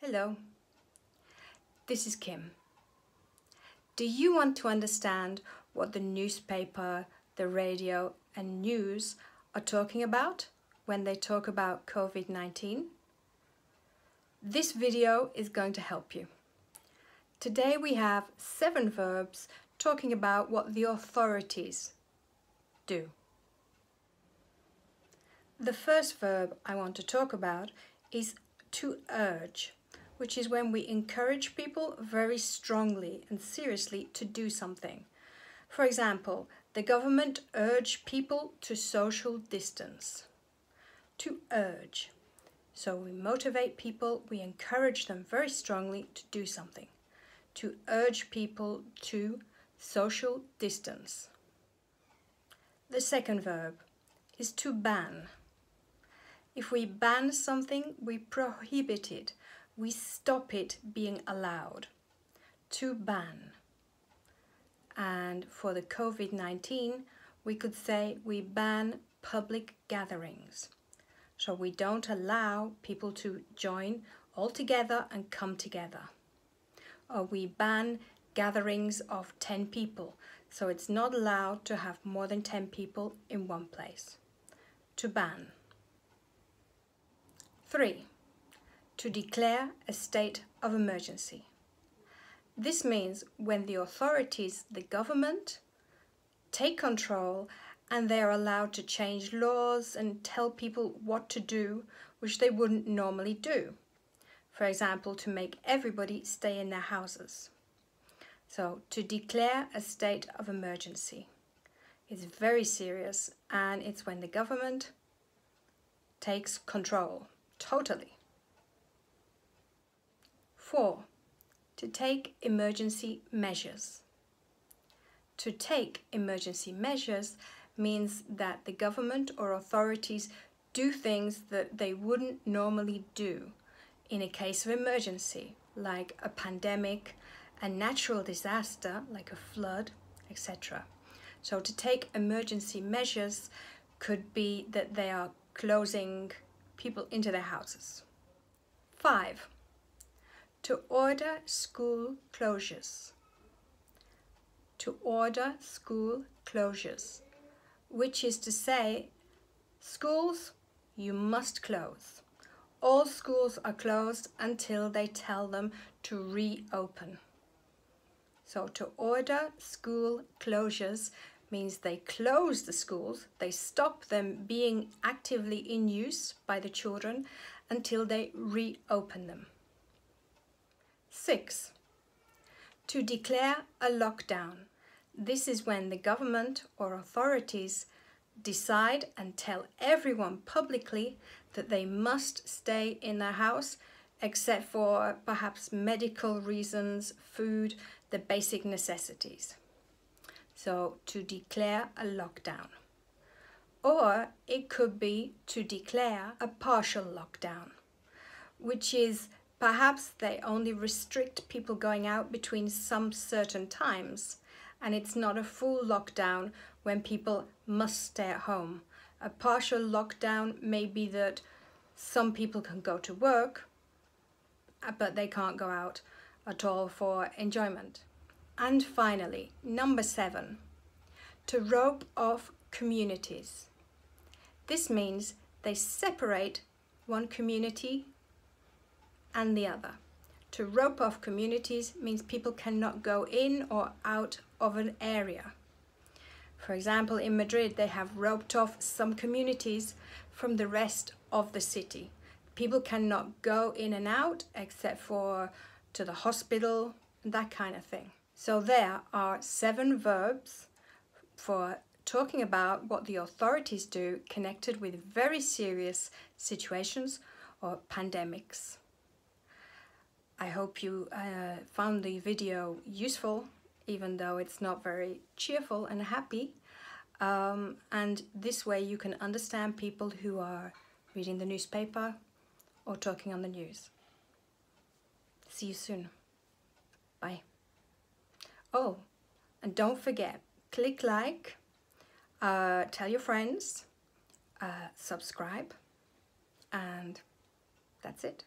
Hello, this is Kim. Do you want to understand what the newspaper, the radio and news are talking about when they talk about COVID-19? This video is going to help you. Today we have 7 verbs talking about what the authorities do. The first verb I want to talk about is to urge, which is when we encourage people very strongly and seriously to do something. For example, the government urged people to social distance. To urge. So we motivate people, we encourage them very strongly to do something. To urge people to social distance. The second verb is to ban. If we ban something, we prohibit it. We stop it being allowed. To ban. And for the COVID-19, we could say we ban public gatherings. So we don't allow people to join all together and come together. Or we ban gatherings of 10 people. So it's not allowed to have more than 10 people in one place. To ban. 3. To declare a state of emergency. This means when the authorities, the government, take control and they are allowed to change laws and tell people what to do, which they wouldn't normally do. For example, to make everybody stay in their houses. So, to declare a state of emergency. It's very serious, and it's when the government takes control, totally. 4. To take emergency measures. To take emergency measures means that the government or authorities do things that they wouldn't normally do in a case of emergency, like a pandemic, a natural disaster, like a flood, etc. So to take emergency measures could be that they are closing people into their houses. 5. To order school closures. To order school closures, which is to say, schools, you must close. All schools are closed until they tell them to reopen. So to order school closures means they close the schools, they stop them being actively in use by the children until they reopen them. 6. To declare a lockdown. This is when the government or authorities decide and tell everyone publicly that they must stay in their house except for perhaps medical reasons, food, the basic necessities. So to declare a lockdown. Or it could be to declare a partial lockdown, which is perhaps they only restrict people going out between some certain times, and it's not a full lockdown when people must stay at home. A partial lockdown may be that some people can go to work, but they can't go out at all for enjoyment. And finally, number 7, to rope off communities. This means they separate one community and the other. To rope off communities means people cannot go in or out of an area. For example, in Madrid, they have roped off some communities from the rest of the city. People cannot go in and out except for to the hospital, that kind of thing. So there are 7 verbs for talking about what the authorities do connected with very serious situations or pandemics. I hope you found the video useful, even though it's not very cheerful and happy. And this way you can understand people who are reading the newspaper or talking on the news. See you soon. Bye. Oh, and don't forget, click like, tell your friends, subscribe, and that's it.